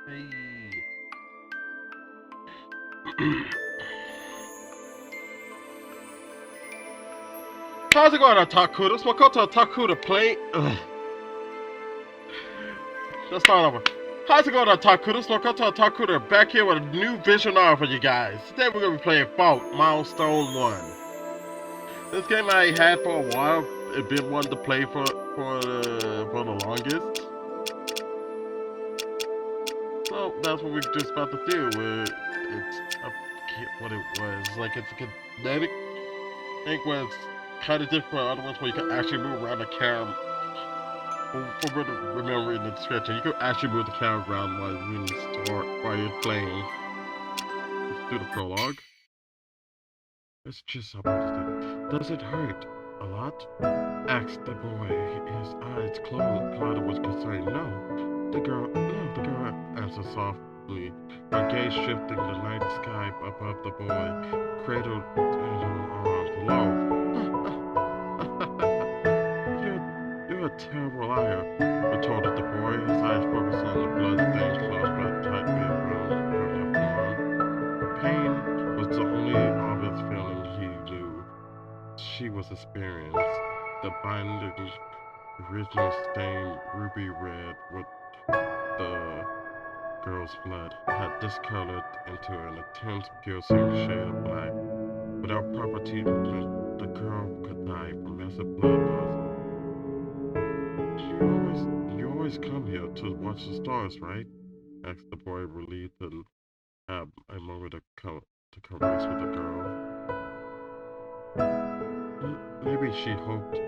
Hey. How's it going, Otakudo? It's Makoto Otakudo play. Let's start over. How's it going, Otakudo? It's Makoto Otakudo back here with a new vision for you guys. Today we're gonna be playing Fault Milestone 1. This game I had for a while. I've been wanting to play for the longest. So that's what we're just about to do. It's I forget what it was. Like it's a kinetic. I think was kind of different from other ones where you can actually move around the camera. For me to remember in the description, you can actually move the camera around while you're playing. Let's do the prologue. It's just something to do. Does it hurt a lot? Asked the boy. His eyes clouded with concern. No. The girl answered softly, her gaze shifting the night sky above the boy, cradled in her arms. You're a terrible liar, retorted the boy, his eyes focused on the blood-stained clothes wrapped tightly around her left arm. Pain was the only obvious feeling he knew she was experiencing. The binding, original stained ruby red with the girl's blood had discolored into an intense, piercing shade of black. Without proper treatment, the girl could die from massive blood loss. You always come here to watch the stars, right? Asked the boy, relieved and had a moment to converse with the girl. Maybe she hoped.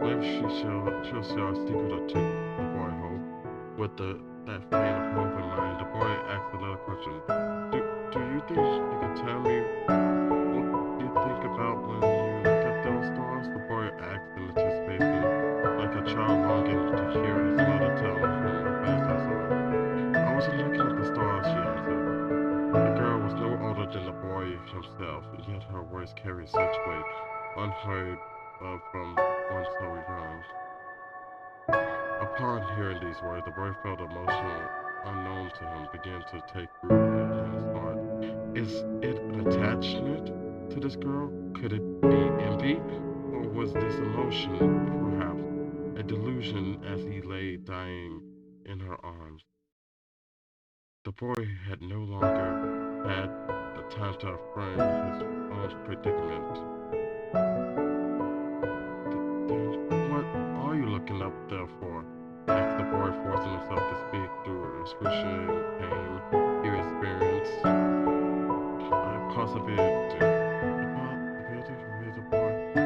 Maybe she'll see our secret or two. The boy hoped. With that vein of hope in mind, the boy asked another question. Do you think you can tell me what you think about when you look at those stars? The boy asked in anticipation, like a child longing to hear his mother tell him how fast I saw it. I wasn't looking at the stars, she answered. The girl was no older than the boy himself, yet her words carried such weight, unheard from one so young. Upon hearing these words, the boy felt emotion unknown to him begin to take root in his heart. Is it an attachment to this girl? Could it be envy? Or was this emotion, perhaps, a delusion as he lay dying in her arms? The boy had no longer had the time to affirm his own predicament. Then what are you looking up there for? Asked the boy, forcing himself to speak through excruciating pain he experienced. A possibility. The boy. A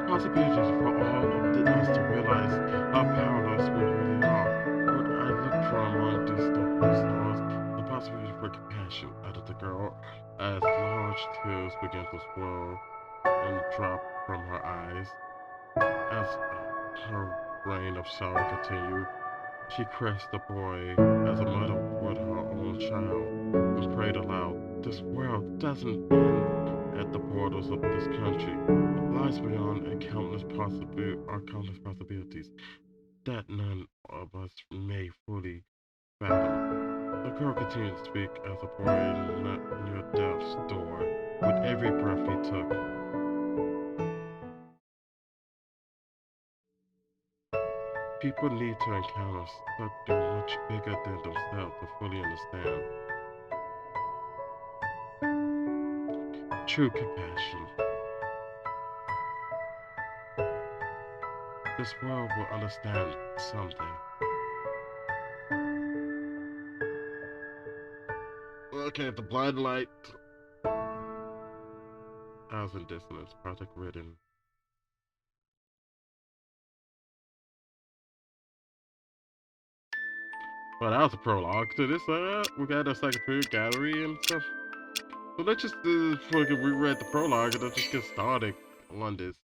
possibility for all of us to realize how powerless we really are. What I look for among these stars, the possibility for compassion, added the girl, as large tears began to swirl and drop from her eyes. As her reign of sorrow continued, she caressed the boy as a mother would her own child, and prayed aloud, "This world doesn't end at the borders of this country. It lies beyond countless possibilities that none of us may fully fathom." The girl continued to speak as the boy knelt near death's door. With every breath he took, people need to encounter something much bigger than themselves to fully understand true compassion. This world will understand someday. Okay, the blind light. Thousand Dissonance, project written. Well, that was a prologue to this. We got a second period gallery and stuff. So let's just fucking reread the prologue and let's just get started on this.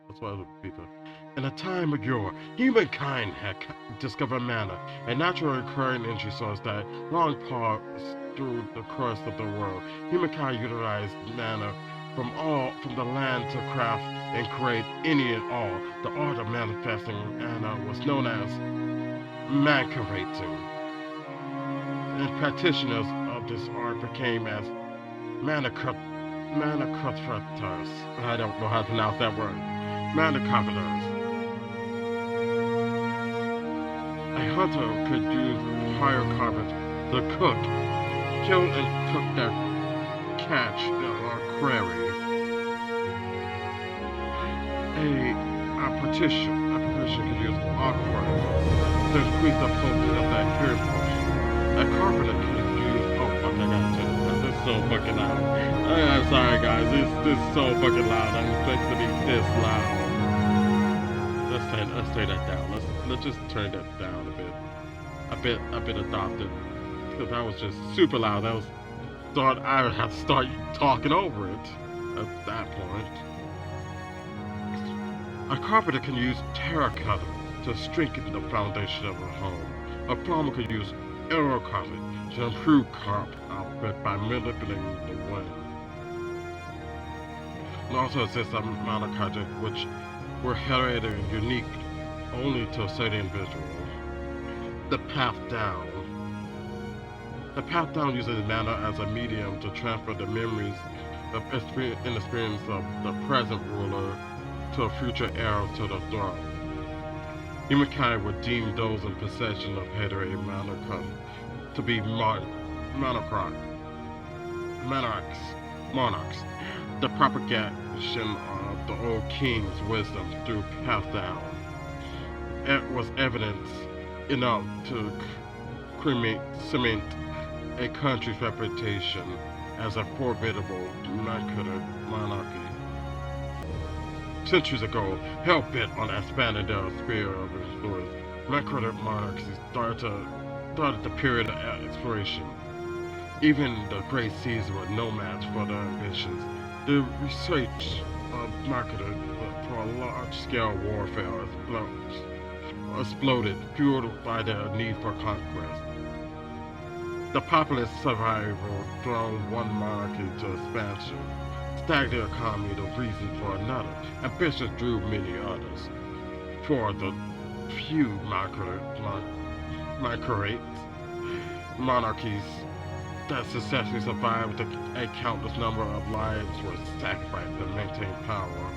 That's why I was people. In a time of yore, humankind had discovered mana, a natural recurring energy source that long passed through the crust of the world. Humankind utilized mana from the land to craft and create any and all. The art of manifesting mana was known as mancurating. and practitioners of this art became as manacrafters. I don't know how to pronounce that word. Manacrafters. A hunter could use higher carpets to cook, kill and cook their catch or quarry. A partition could use aqua to increase the potency of that pure potion. A carpenter could use fuck, I gotta turn this. This is so fucking loud. I'm sorry guys, this is so fucking loud. I'm expecting to be this loud. Let's turn that down. Let's just turn that down a bit adopted. Because that was just super loud. I would have to start talking over it at that point. A carpenter can use terracotta to strengthen the foundation of a home. A farmer could use aerocotta to improve crop output by manipulating the wind. It also exists a monocotta which were hereditary and unique only to a certain individual. The path down. The path down uses mana as a medium to transfer the memories and experience of the present ruler to a future heir to the throne. Humankind would deem those in possession of hereditary monarchs to be monarchs. The propagation of the old king's wisdom through path down. It was evidence enough to cement a country's reputation as a formidable monarchy. Centuries ago, hell-bent on expanding their sphere of influence, Makoto monarchies started the period of exploration. Even the great seas were no match for their ambitions. The research of Makoto for large-scale warfare exploded, fueled by their need for conquest. The populist survival drove one monarchy to expansion, stagnant the economy the reason for another. Ambition drew many others. For the few monarchies that successfully survived, a countless number of lives were sacrificed to maintain power.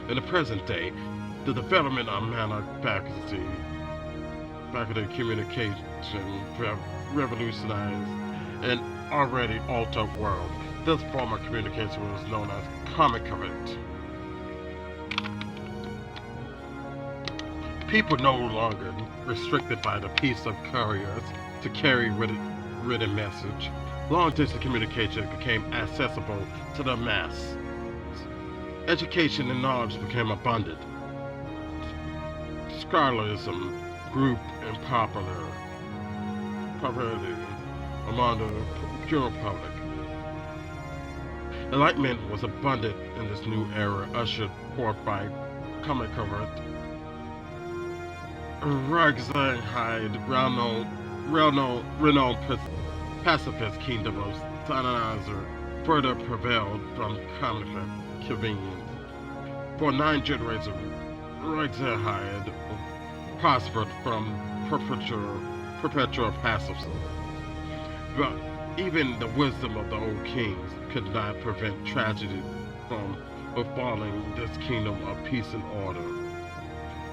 In the present day, the development of faculty communication revolutionized an already altered world. This form of communication was known as common current. People no longer restricted by the piece of couriers to carry written message. Long-distance communication became accessible to the mass. Education and knowledge became abundant. Scholarism grew in popularity among the general public. Enlightenment was abundant in this new era, ushered forth by common current. Ragzanghyde, renowned pacifist kingdom of Sanazer, further prevailed from common convenience. For 9 generations, Ragzanghyde prospered from perpetual pacifism. But even the wisdom of the old kings could not prevent tragedy from befalling this kingdom of peace and order.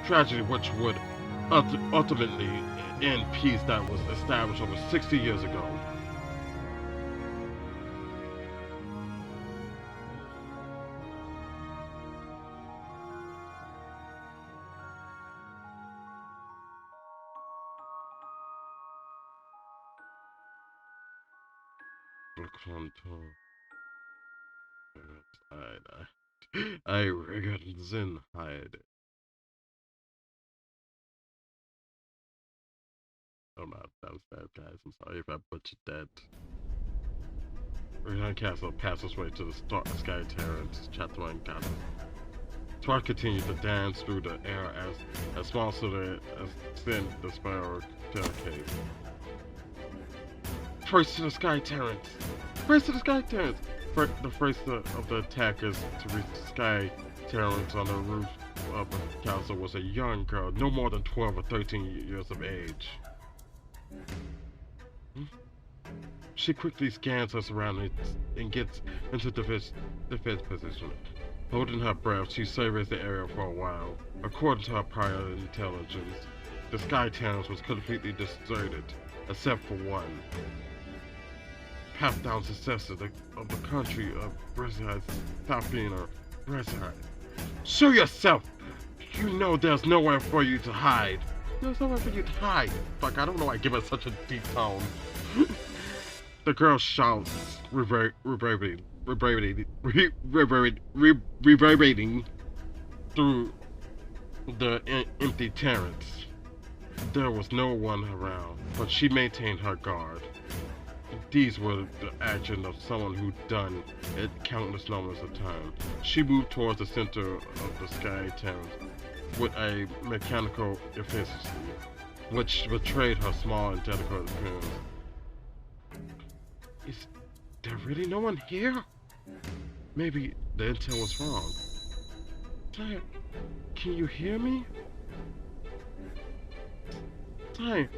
Tragedy which would ultimately end peace that was established over 60 years ago. I regret Zenhide. Oh no, that was bad, guys. I'm sorry if I butchered that. Return Castle passes its way to the Sky Terrans, Chapter 1 Ghana. Twilight continues to dance through the air as small silhouette ascend the spiral staircase. First to the Sky Terrans! First to the Sky Terrans! The first of the attackers to reach the Sky Terrans on the roof of the castle was a young girl, no more than 12 or 13 years of age. She quickly scans her surroundings and gets into defense position. Holding her breath, she surveys the area for a while. According to her prior intelligence, the Sky Towns was completely deserted, except for one. Passed down successor of the country of Brazil's Falcona, Brazil. Show yourself! You know there's nowhere for you to hide. There's nowhere for you to hide. Fuck, I don't know why I give it such a deep tone. The girl shouts, reverberating through the empty terrace. There was no one around, but she maintained her guard. These were the actions of someone who'd done it countless numbers of times. She moved towards the center of the Sky Town with a mechanical efficiency, which betrayed her small and delicate appearance. Is there really no one here? Maybe the intel was wrong. Time, can you hear me? Time,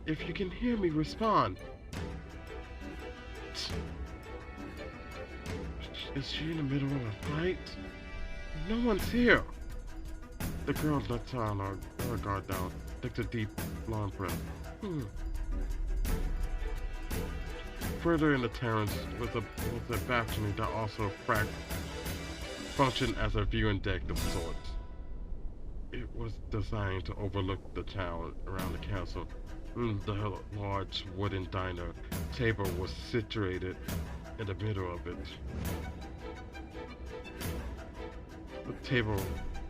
if you can hear me, respond. Is she in the middle of a fight? No one's here. The girl lets her guard down, takes a deep, long breath. Further in the terrace was a balcony that also functioned as a viewing deck of sorts. It was designed to overlook the town around the castle. The large wooden diner table was situated in the middle of it. The table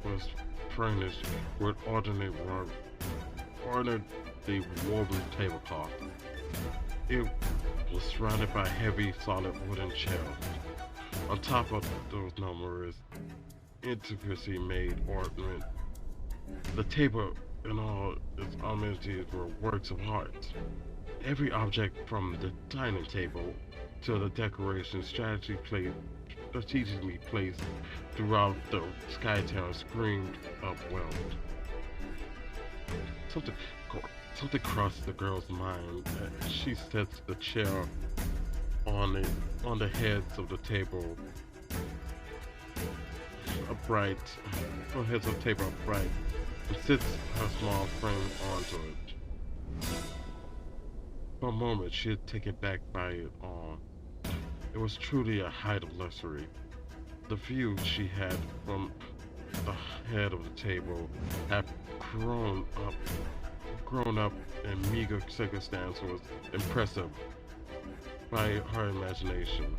was furnished with ordinary woven tablecloth. It was surrounded by heavy, solid wooden shelves. On top of those numerous intricately made ornaments, the table and all its amenities were works of art. Every object from the dining table to the decoration strategically placed throughout the Skytown screamed of wealth. Something crossed the girl's mind. She sets the chair on the heads of the table upright, and sits her small frame onto it. For a moment, she had taken back by it all. It was truly a height of luxury. The view she had from the head of the table had grown up in meager circumstance was impressive by her imagination.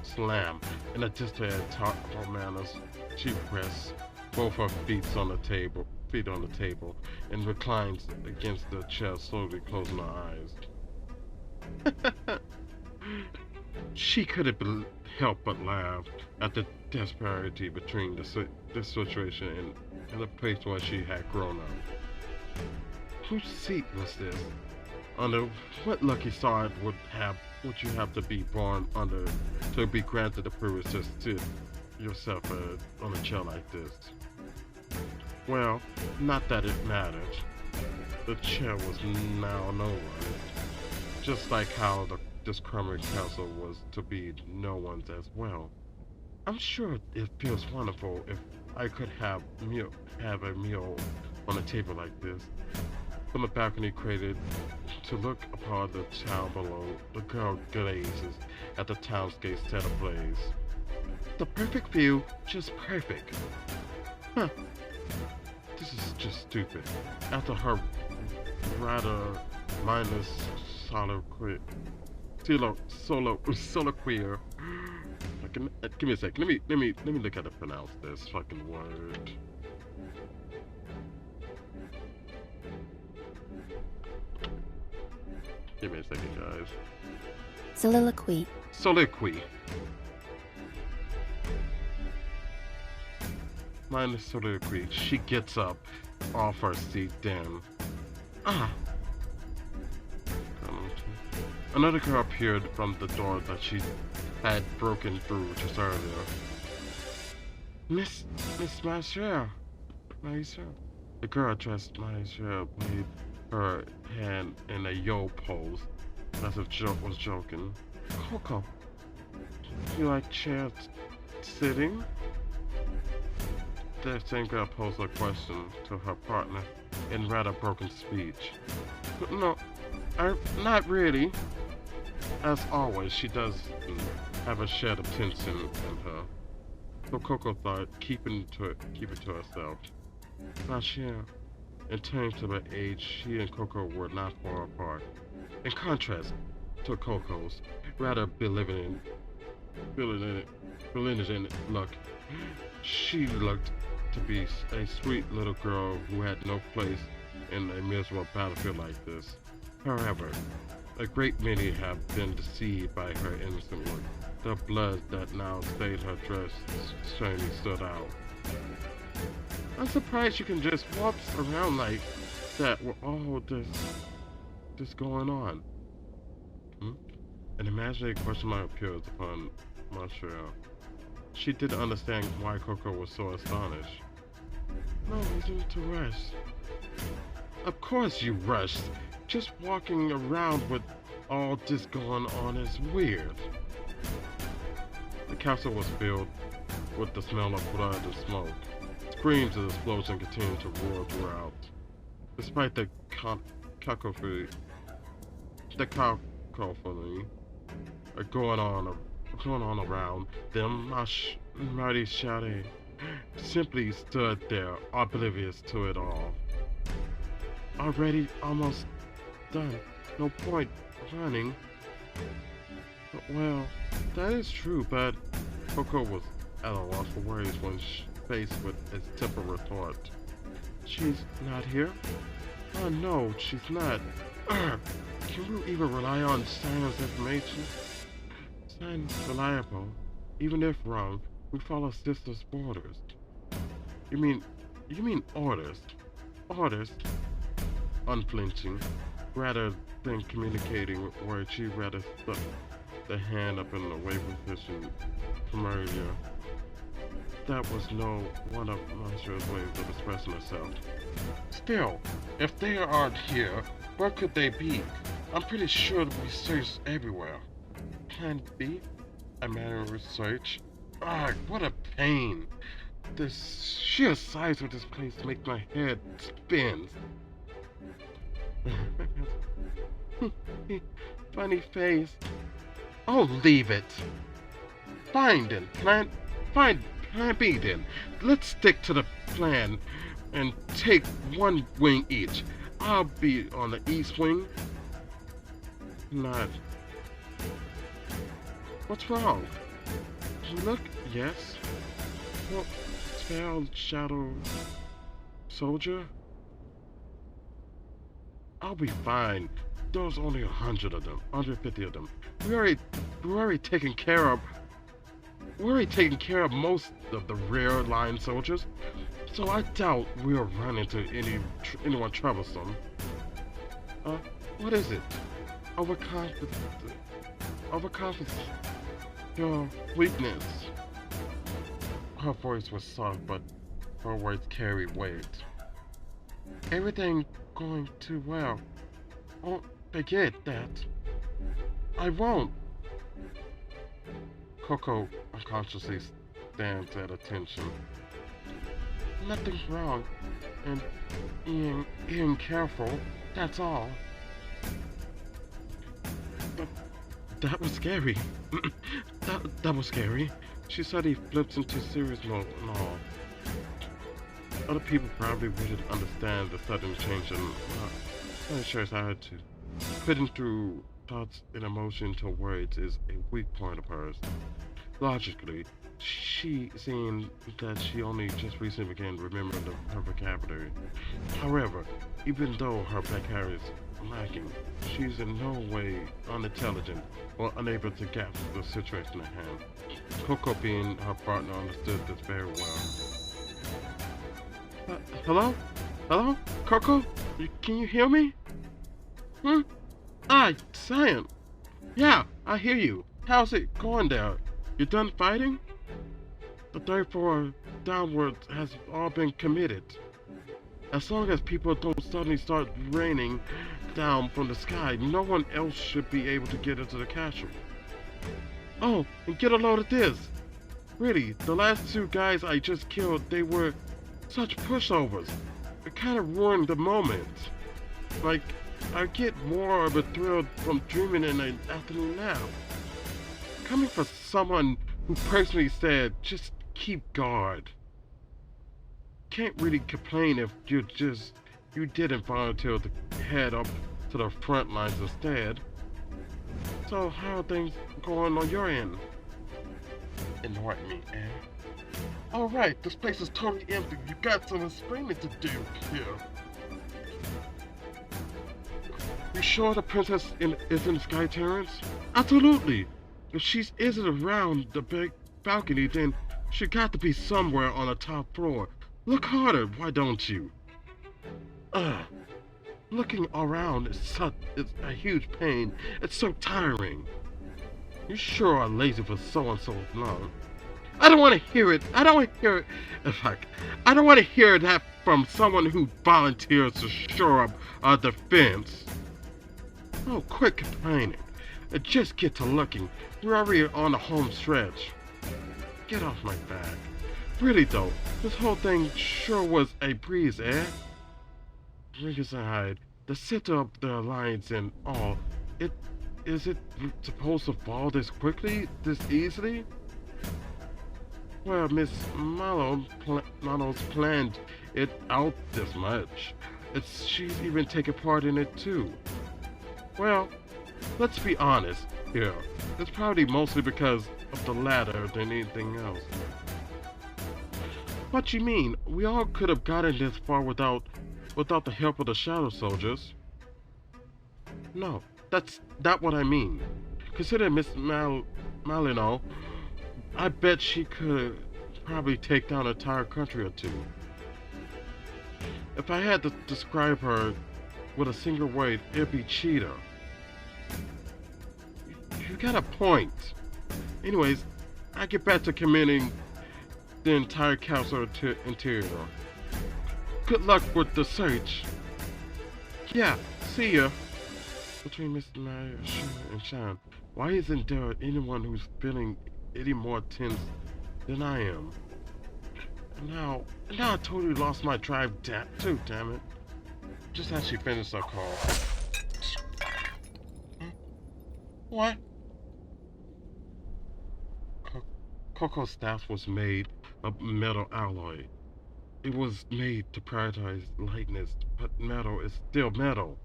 Slam! In a distant her manners, she rests both her feet on the table, and reclines against the chair, slowly closing her eyes. She couldn't help but laugh at the disparity between this situation and the place where she had grown up. Whose seat was this? Under what lucky star would you have to be born under to be granted the privilege to sit yourself on a chair like this? Well, not that it mattered. The chair was now no one, just like how this crummy castle was to be no one's as well. I'm sure it feels wonderful if I could have a meal on a table like this. From the balcony created to look upon the town below, the girl gazes at the townscape set ablaze. The perfect view, just perfect. Huh. This is just stupid. After her rather mindless soliloquy. Give me a sec. Let me look how to pronounce this fucking word. Give me a second, guys. Soliloquy. Soliloquy. Mindless soliloquy. She gets up off her seat, then. Another girl appeared from the door that she had broken through just earlier. Miss Maisha. The girl addressed Maisha, waved her hand in a yo pose, as if Joe was joking. Coco, you like chairs sitting? The same girl posed a question to her partner in rather broken speech. No, not really. As always, she does have a shade of tension in her. So Coco thought, keep it to herself. Last year, in terms of her age, she and Coco were not far apart. In contrast to Coco's rather belittling look, she looked to be a sweet little girl who had no place in a miserable battlefield like this. However, a great many have been deceived by her innocent look. The blood that now stained her dress certainly stood out. I'm surprised you can just waltz around like that with all this going on. An imaginary question mark appeared upon Montreal. She didn't understand why Coco was so astonished. No reason to rush. Of course you rushed. Just walking around with all this going on is weird. The castle was filled with the smell of blood and smoke. Screams of explosion continued to roar throughout. Despite the cacophony going on around them, Marty Shade simply stood there, oblivious to it all. Already almost done. No point running. Well, that is true, but Coco was at a loss for words when faced with its typical retort. She's not here? Oh no, she's not. Can we even rely on Simon's information? Simon's reliable. Even if wrong, we follow sister's orders. You mean orders? Orders? Unflinching. Rather than communicating with words, she rather stuck the hand up in the wave position from earlier. That was no one of Monster's ways of expressing herself. Still, if they aren't here, where could they be? I'm pretty sure we searched everywhere. Plan B? A matter of research? Ah, what a pain! The sheer size of this place makes my head spin. Funny face. Oh, leave it. Fine then, Plan B then. Let's stick to the plan and take one wing each. I'll be on the east wing. Not. What's wrong? Look, yes. Well, spell shadow soldier. I'll be fine. There's only 100 of them, 150 of them. We're already taking care of most of the rear line soldiers, so I doubt we'll run into anyone troublesome. What is it? Overconfidence. Your weakness. Her voice was soft, but her words carried weight. Everything going too well. Don't forget that. I won't. Coco unconsciously stands at attention. Nothing's wrong, and being careful, that's all. But that was scary. that was scary. She said he flips into serious mode and all. Other people probably wouldn't understand the sudden change in I'm sure it's hard to. Putting through thoughts and emotion to words is a weak point of hers. Logically, seeing that she only just recently began remembering her vocabulary. However, even though her vocabulary is lacking, she's in no way unintelligent or unable to grasp the situation at hand. Coco, being her partner, understood this very well. Hello? Hello? Coco? Can you hear me? Cyan. Yeah, I hear you. How's it going there? You done fighting? The third floor downwards has all been committed. As long as people don't suddenly start raining, down from the sky. No one else should be able to get into the castle. Oh, and get a load of this. Really, the last two guys I just killed, they were such pushovers. It kind of ruined the moment. Like, I get more of a thrill from dreaming in an afternoon nap. Coming from someone who personally said, just keep guard. Can't really complain if you didn't volunteer to head up to the front lines instead. So how are things going on your end? Enlighten me, eh? Alright, this place is totally empty. You got some explaining to do here. You sure the princess is in the Sky Terrace? Absolutely! If she isn't around the big balcony, then she got to be somewhere on the top floor. Look harder, why don't you? Looking around is a huge pain. It's so tiring. You sure are lazy for so and so long. I don't want to hear it. I don't want to hear it. In fact, I don't want to hear that from someone who volunteers to shore up our defense. Oh, quit complaining. Just get to looking. We're already on the home stretch. Get off my back. Really though, this whole thing sure was a breeze, eh? Ring aside, the center of the alliance and all, is it supposed to fall this quickly, this easily? Well, Miss Malo's planned it out this much. She's even taken part in it too. Well, let's be honest here. It's probably mostly because of the latter than anything else. What you mean? We all could have gotten this far without the help of the Shadow Soldiers. No, that's not what I mean. Consider Miss Malino. I bet she could probably take down an entire country or two. If I had to describe her with a single word, it'd be cheetah. You got a point. Anyways, I get back to committing the entire castle interior. Good luck with the search. Yeah, see ya. Between Mr. Meyer and Sean, why isn't there anyone who's feeling any more tense than I am? Now I totally lost my drive too, damn it. Just as she finished her call. What? Coco's staff was made of metal alloy. It was made to prioritize lightness, but metal is still metal.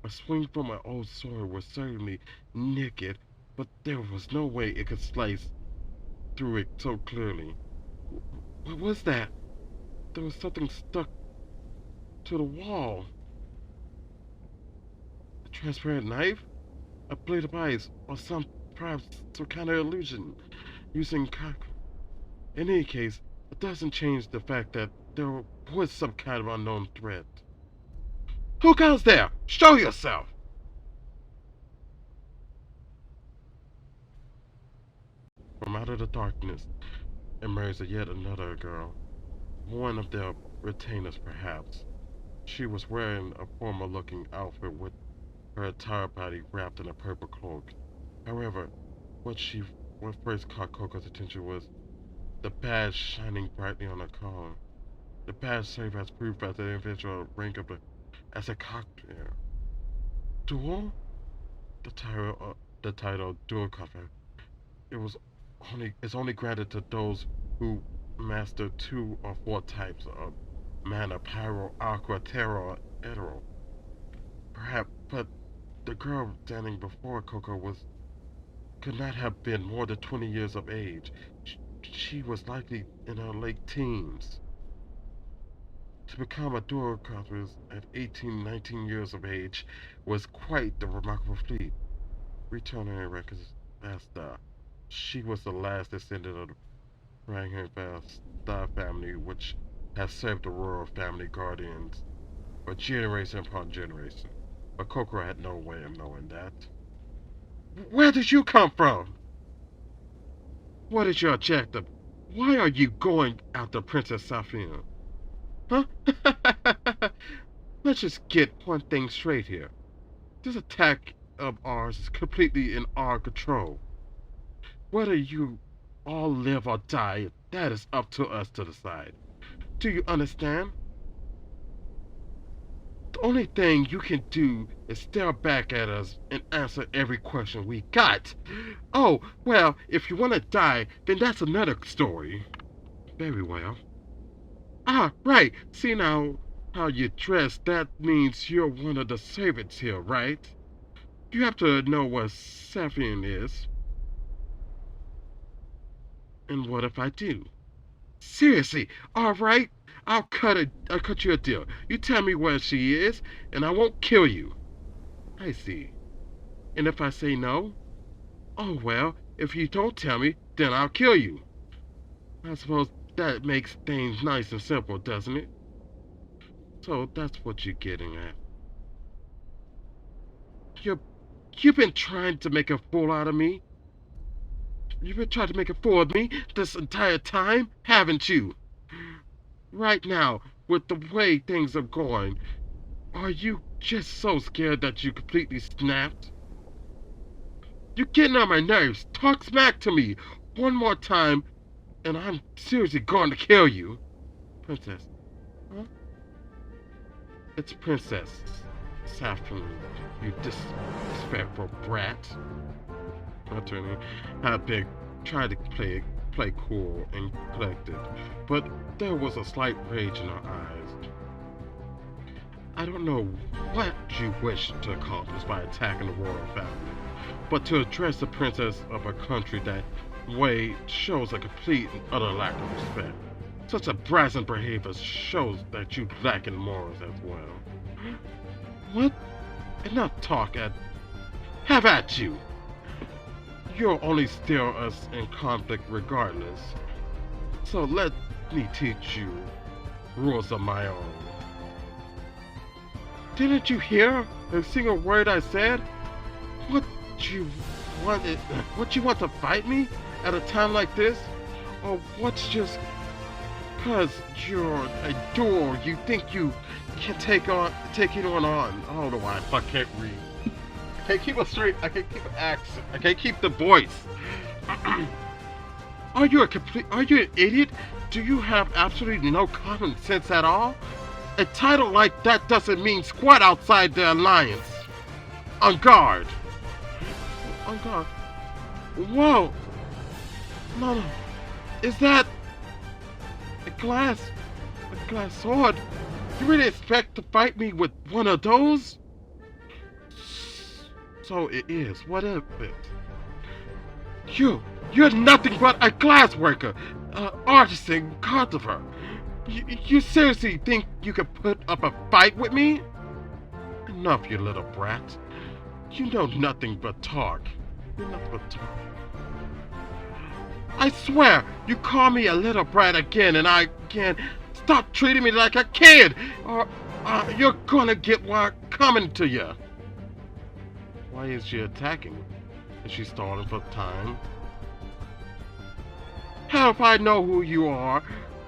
A swing from my old sword was certainly naked, but there was no way it could slice through it so clearly. What was that? There was something stuck to the wall. A transparent knife? A blade of ice, or perhaps some kind of illusion using In any case, it doesn't change the fact that there was some kind of unknown threat. Who goes there? Show yourself! From out of the darkness emerged yet another girl. One of their retainers, perhaps. She was wearing a formal-looking outfit with her entire body wrapped in a purple cloak. However, what first caught Coco's attention was the badge shining brightly on her collar. The badge served as proof as the individual rank of as a cocktail. Duel? The title Duel Cover. It's only granted to those who master 2 or 4 types of mana: pyro, aqua, terra, or ethereal. Perhaps, but the girl standing before Coco could not have been more than 20 years of age. She was likely in her late teens. To become a dual copper at 18, 19 years of age was quite the remarkable feat. Returning records as she was the last descendant of the Rangenfeld family, which has served the royal family guardians for generation upon generation. But Coco had no way of knowing that. Where did you come from? What is your objective? Why are you going after Princess Safina? Huh? Let's just get one thing straight here. This attack of ours is completely in our control. Whether you all live or die, that is up to us to decide. Do you understand? The only thing you can do is stare back at us and answer every question we got. Oh, well, if you want to die, then that's another story. Very well. Ah, right. See now how you dress, that means you're one of the servants here, right? You have to know what Saphian is. And what if I do? Seriously, alright. I'll cut you a deal. You tell me where she is, and I won't kill you. I see. And if I say no? Oh well, if you don't tell me, then I'll kill you. I suppose that makes things nice and simple, doesn't it? So that's what you're getting at. You're, you've been trying to make a fool out of me. You've been trying to make a fool of me this entire time, haven't you? Right now, with the way things are going, are you just so scared that you completely snapped? You're getting on my nerves. Talk smack to me one more time, and I'm seriously going to kill you. Princess. Huh? It's Princess Saffron, you disrespectful brat. Attorney had been tried to play cool and collected, but there was a slight rage in her eyes. I don't know what you wish to accomplish by attacking the royal family, but to address the princess of a country that way shows a complete and utter lack of respect. Such a brazen behavior shows that you lack in morals as well. What? Enough talk at... Have at you! You'll only steer us in conflict regardless. So let me teach you rules of my own. Didn't you hear a single word I said? What you want to fight me at a time like this? Or what's just cause you're a door you think you can take it on? I don't know why I can't read. I can't keep a straight, I can't keep an accent, I can't keep the voice. Are you an idiot? Do you have absolutely no common sense at all? A title like that doesn't mean squat outside the alliance. On guard. On guard. Whoa. No. Is that a glass sword? You really expect to fight me with one of those? So it is. What is it? You're nothing but a glass worker, artisan, carpenter. You seriously think you could put up a fight with me? Enough, you little brat. You know nothing but talk. You're nothing but talk. I swear, you call me a little brat again and I can stop treating me like a kid, or you're gonna get what coming to you. Why is she attacking? Is she stalling for time? Hell if I know who you are,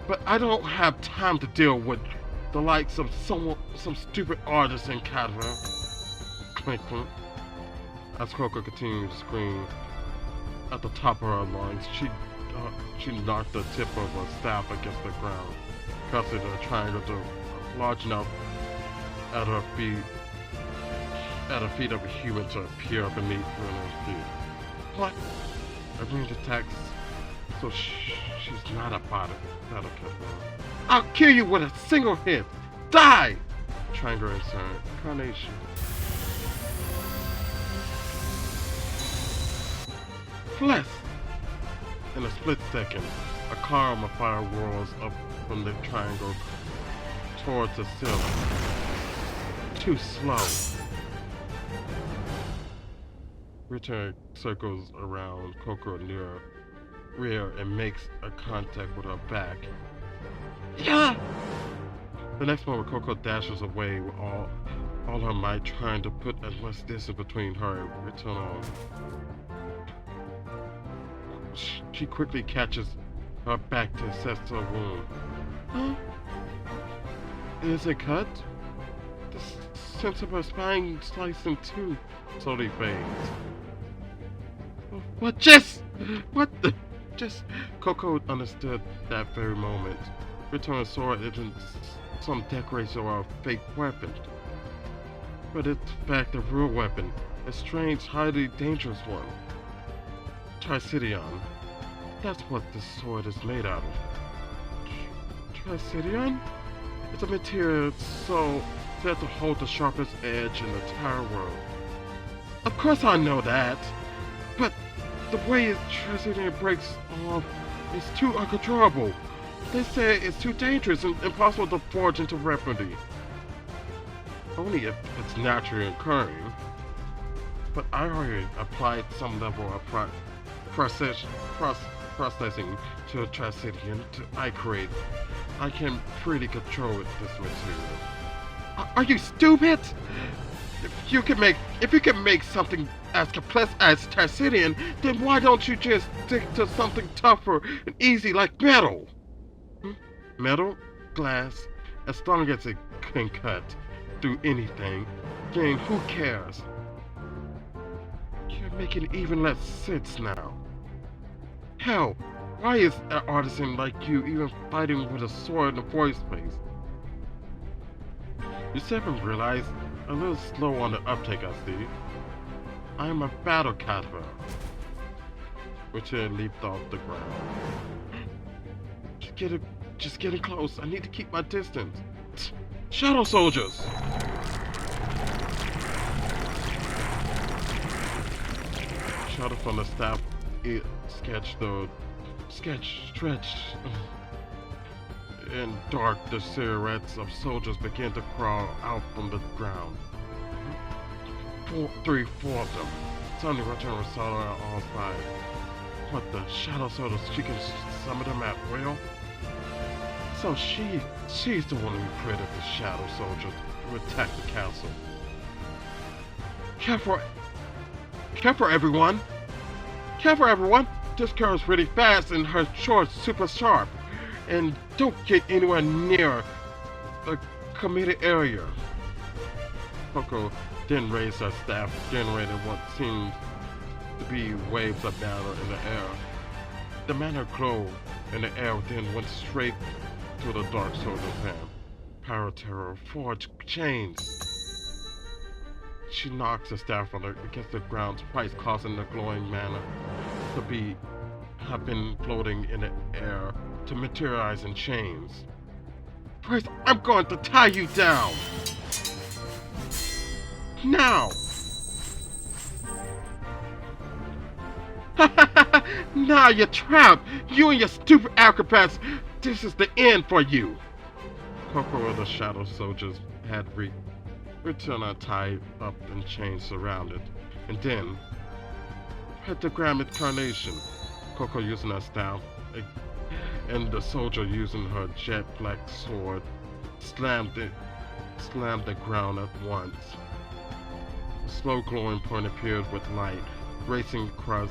but I don't have time to deal with the likes of some stupid artist in Cadver. Clink clink. As Coco continued to scream at the top of her lungs, she knocked the tip of her staff against the ground, causing a triangle to large enough at her feet of a human to appear beneath her feet. What? A range attacks, so she's not a bot. Not a killer. I'll kill you with a single hit. Die! Triangle is her incarnation. Bless! In a split second, a column of fire whirls up from the triangle towards the ceiling. Too slow. Return circles around Coco near rear and makes a contact with her back. Yeah! The next moment, Coco dashes away with all her might, trying to put as much distance between her and return on. She quickly catches her back to assess her wound. Huh? Is it cut? sense of her spine sliced in two slowly fades. What just? What the? Just. Coco understood that very moment. Return sword isn't some decoration or a fake weapon, but it's in fact a real weapon, a strange, highly dangerous one. Tricidion. That's what this sword is made out of. Tricidion? It's a material so said to hold the sharpest edge in the entire world. Of course I know that, but the way Tricidion breaks off is too uncontrollable. They say it's too dangerous and impossible to forge into remedy. Only if it's naturally occurring. But I already applied some level of processing to Tricidion I create. I can pretty control this material. Are you stupid? If you can make something as complex as Tricidion, then why don't you just stick to something tougher and easy like metal? Metal, glass, as long as it can cut through anything, then who cares? You're making even less sense now. Hell, why is an artisan like you even fighting with a sword in the first place? You haven't realized, a little slow on the uptake I see. I am a battle caterer. Richard leaped off the ground. Just getting close. I need to keep my distance. Shadow soldiers! Shadow from the staff stretched. In dark, the silhouettes of soldiers began to crawl out from the ground. 4 of them. Suddenly, Richard saw her on all sides. What the shadow soldiers? She can summon them at will? So she's the one who created the shadow soldiers to attack the castle. Careful, everyone! Careful, everyone! This girl is really fast and her sword's super sharp. And don't get anywhere near the committed area. Coco then raised her staff, generating what seemed to be waves of battle in the air. The manner glowed in the air, then went straight to the dark soldier's hand. Power terror, forge chains. She knocks the staff against the ground twice, causing the glowing mana to have been floating in the air to materialize in chains. First, I'm going to tie you down! Now! Now you're trapped! You and your stupid acrobats! This is the end for you! Coco of the Shadow Soldiers had returned tied up and chains surrounded, and then pentagram incarnation. Coco using her staff, and the soldier using her jet black sword slammed the ground at once. A slow glowing point appeared with light, racing across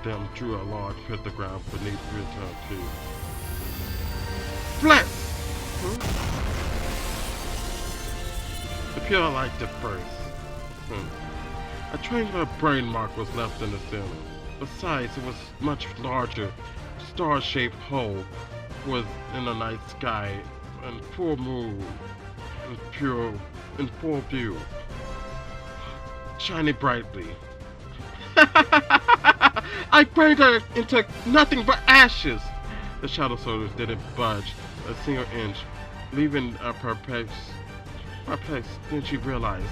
them, drew a large pentagram beneath her feet. Flex! The pure light at first. A triangular brain mark was left in the ceiling. Besides, it was much larger. Star-shaped hole was in the night sky and full moon in full view, shining brightly. I burned her into nothing but ashes. The shadow soldiers didn't budge a single inch, leaving her perplexed. Then she realized.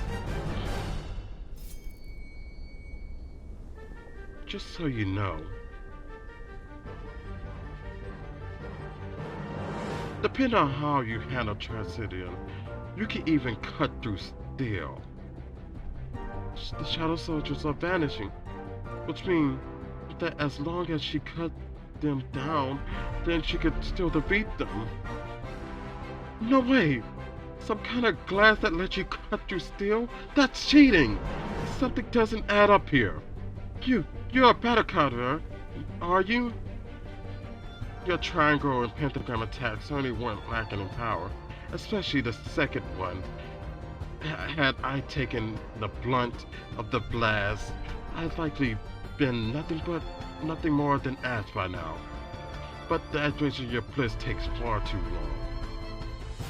Just so you know, depending on how you handle Tricidion, you can even cut through steel. The shadow soldiers are vanishing, which means that as long as she cut them down, then she could still defeat them. No way! Some kind of glass that lets you cut through steel? That's cheating! Something doesn't add up here. You're a battle counter, are you? Your triangle and pentagram attacks only weren't lacking in power, especially the second one. Had I taken the blunt of the blast, I'd likely been nothing more than ash by now. But the adventure of your bliss takes far too long.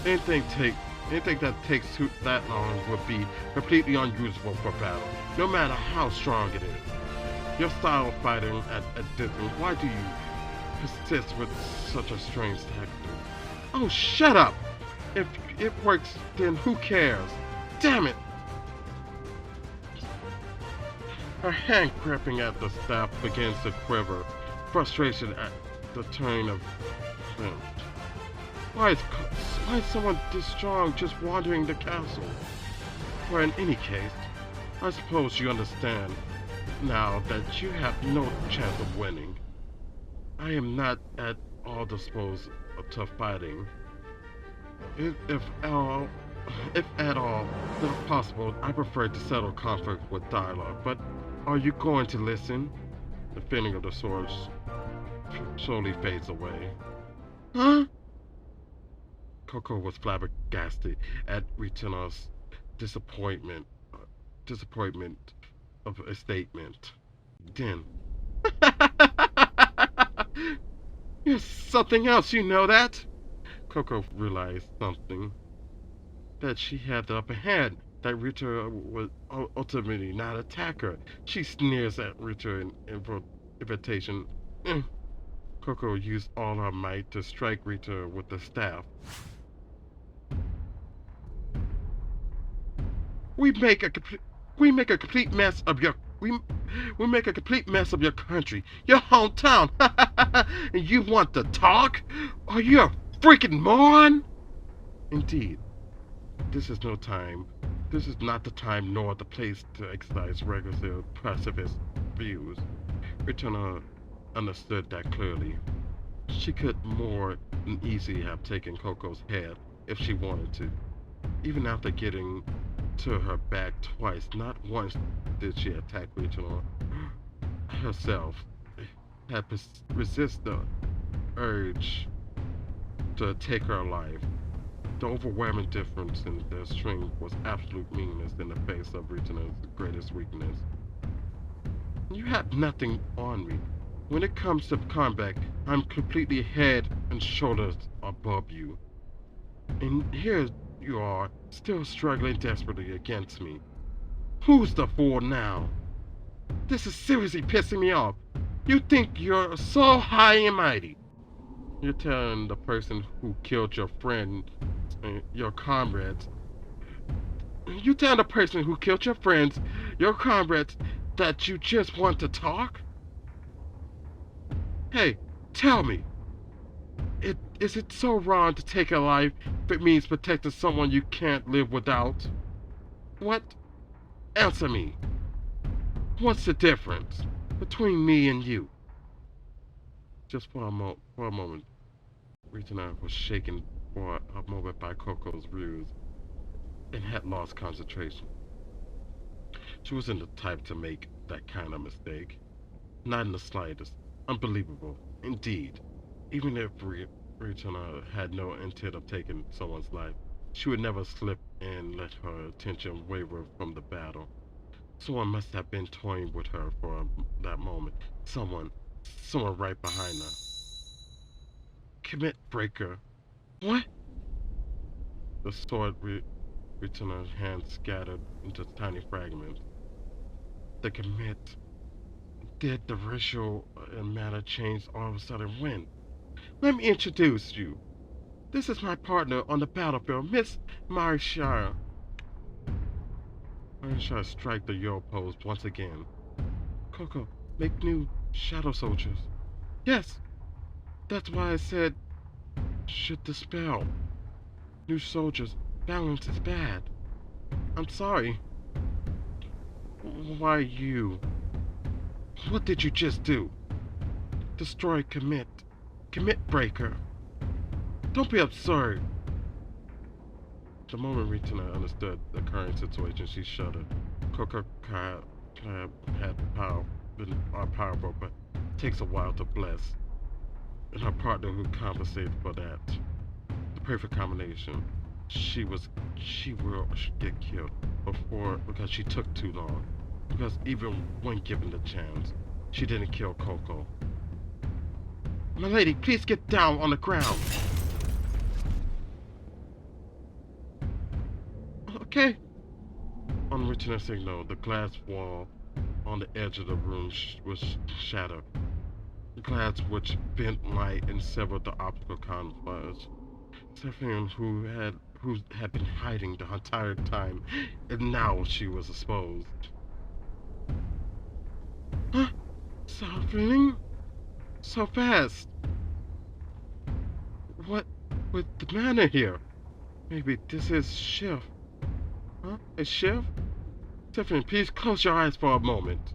Anything take Anything that takes that long would be completely unusable for battle, no matter how strong it is. Your style of fighting at a distance, why do you persist with such a strange tactic? Oh, shut up! If it works, then who cares? Damn it! Her hand gripping at the staff begins to quiver, frustration at the turn of flint. Why is someone this strong just wandering the castle? Or in any case, I suppose you understand now that you have no chance of winning. I am not at all disposed to fighting. If at all possible, I prefer to settle conflict with dialogue. But are you going to listen? The feeling of the sword slowly fades away. Huh? Coco was flabbergasted at Rituno's disappointment of a statement. Then, you're something else, you know that? Coco realized something. That she had the upper hand. That Rita would ultimately not attack her. She sneers at Rita in invitation. Coco used all her might to strike Rita with the staff. We make a complete mess of your we make a complete mess of your country, your hometown. And you want to talk? Are you a freaking moron? Indeed, this is no time. This is not the time nor the place to exercise regular pacifist views. Returner understood that clearly. She could more than easily have taken Coco's head if she wanted to. Even after getting to her back twice, not once did she attack Reginald herself. Had resist the urge to take her life. The overwhelming difference in their strength was absolute meaningless in the face of Reginald's greatest weakness. You have nothing on me. When it comes to combat, I'm completely head and shoulders above you. And here you are, still struggling desperately against me. Who's the fool now? This is seriously pissing me off. You think you're so high and mighty. You're telling the person who killed your friend, your comrades. You telling the person who killed your friends, your comrades, that you just want to talk? Hey, tell me. Is it so wrong to take a life if it means protecting someone you can't live without? What? Answer me. What's the difference between me and you? Just for a moment, Regina was shaken for a moment by Coco's views and had lost concentration. She wasn't the type to make that kind of mistake. Not in the slightest. Unbelievable. Indeed. Even if Regina had no intent of taking someone's life, she would never slip and let her attention waver from the battle. Someone must have been toying with her for that moment. Someone right behind her. Commit breaker. What? The sword Regina's hand scattered into tiny fragments. The commit. Did the racial matter change all of a sudden when? Let me introduce you. This is my partner on the battlefield, Miss Marishara. Marishara strike the Euro pose once again. Coco, make new shadow soldiers. Yes, that's why I said should dispel. New soldiers, balance is bad. I'm sorry. Why you? What did you just do? Destroy commit. Commit breaker. Don't be absurd. The moment Rita understood the current situation, she shuddered. Coco had been powerful, but it takes a while to bless. And her partner who compensated for that. The perfect combination. she will get killed because she took too long. Because even when given the chance, she didn't kill Coco. My lady, please get down on the ground. Okay. On reaching a signal, the glass wall on the edge of the room was shattered. The glass which bent light and severed the optical conduits. Stephanie, who had been hiding the entire time, and now she was exposed. Huh? Softening? So fast. What with the manner here? Maybe this is Shift. Huh? A Shift? Tiffany, please close your eyes for a moment.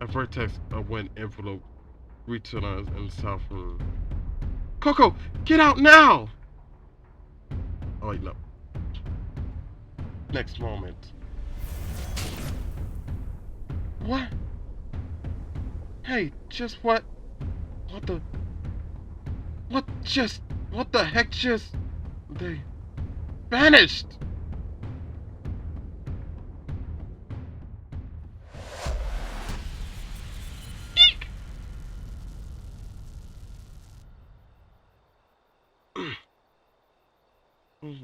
A vertex of wind envelope reached us in the south room. Coco, get out now! Oh wait, no. Next moment. What? Hey, just what? What the? What the heck just? They vanished! Eek!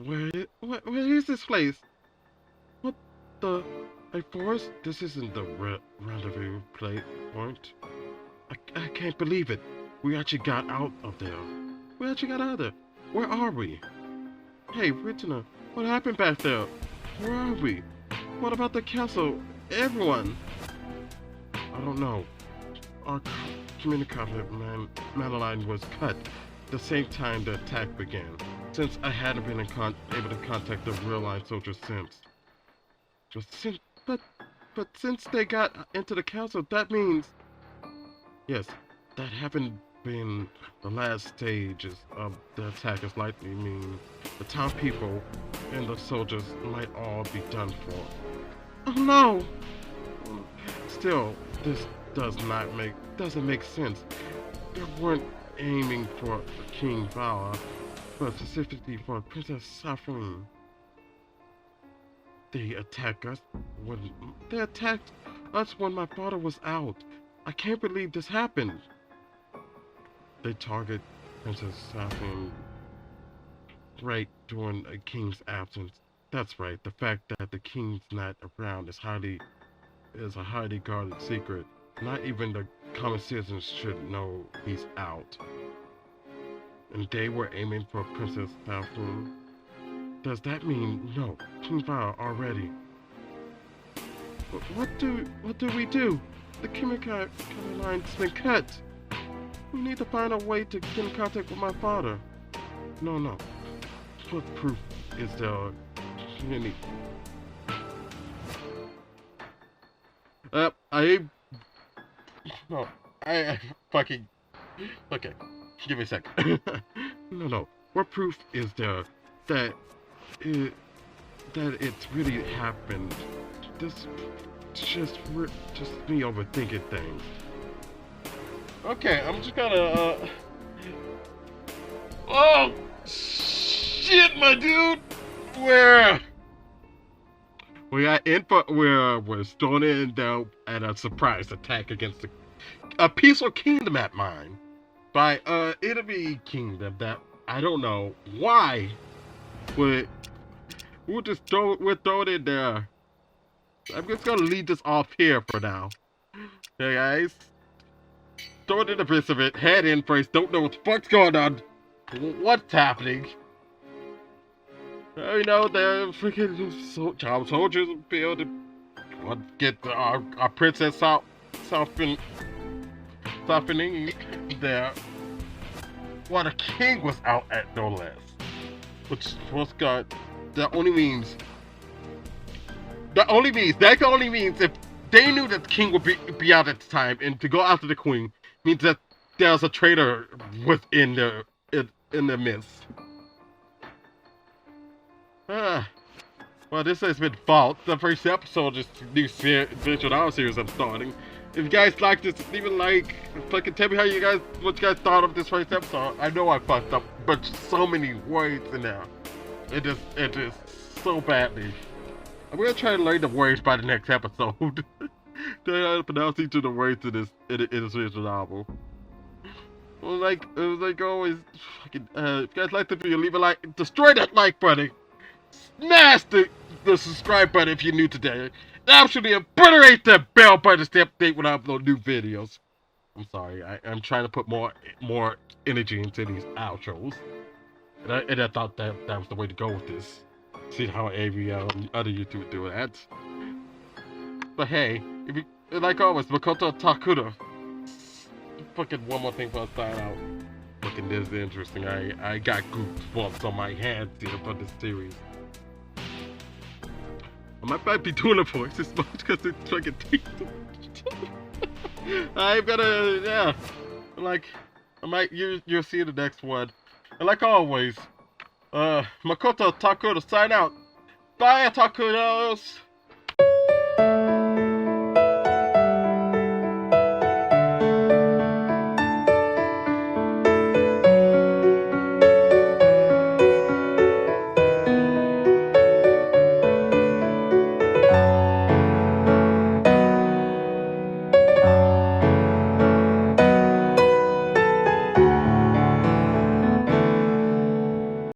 Where is this place? What the? A forest? This isn't the rendezvous point. I can't believe it. We actually got out of there. Where are we? Hey, Regina, what happened back there? Where are we? What about the castle? Everyone? I don't know. Our communication line was cut the same time the attack began, since I hadn't been able to contact the real line soldiers since. But since they got into the castle, that means... Yes, that haven't been the last stages of the attack is likely mean the town people and the soldiers might all be done for. Oh no! Still, this doesn't make sense. They weren't aiming for King Vala, but specifically for Princess Saffron. They attacked us when my father was out. I can't believe this happened. They target Princess Saffron right during a king's absence. That's right. The fact that the king's not around is a highly guarded secret. Not even the common citizens should know he's out. And they were aiming for Princess Saffron. Does that mean no? King Val already. But what do we do? The chemical line's been cut. We need to find a way to get in contact with my father. No. What proof is there? Any? I fucking. Okay, give me a second. No. What proof is there that it's really happened? This just me overthinking things. Okay, I'm just gonna. Oh shit, my dude. We're thrown in down at a surprise attack against a peaceful kingdom at mine by enemy kingdom that I don't know why. We're thrown in there. I'm just gonna leave this off here for now. Hey guys, throw it in the midst of it. Head in first. Don't know what the fuck's going on. What's happening? You know, the freaking child soldiers be able to get our princess softening there. While the king was out at no less. Which was God. That only means if they knew that the king would be out at the time, and to go after the queen means that there's a traitor within in the midst. Well, this has been Fault, the first episode of this new visual novel series I'm starting. If you guys like this, leave a like. Fucking tell me what you guys thought of this first episode. I know I fucked up, but so many words in there. It is so badly. I'm gonna try to learn the words by the next episode. Try how to pronounce each of the words in this visual novel. Well, it was like always. Fucking, if you guys like the video, leave a like, destroy that like button, smash the subscribe button if you're new today, and absolutely obliterate that bell button to stay updated when I upload new videos. I'm sorry, I'm trying to put more energy into these outros, and I thought that was the way to go with this. See how every other YouTuber do that. But hey, if you, like always, Makoto Otakudo. Fucking one more thing before I sign out. Fucking this is interesting. I got goosebumps on my hands here for this series. I might be doing the voices much because it's fucking I'm gonna, yeah. You'll see the next one. And like always, Makoto Otakudo sign out. Bye, Otakudos!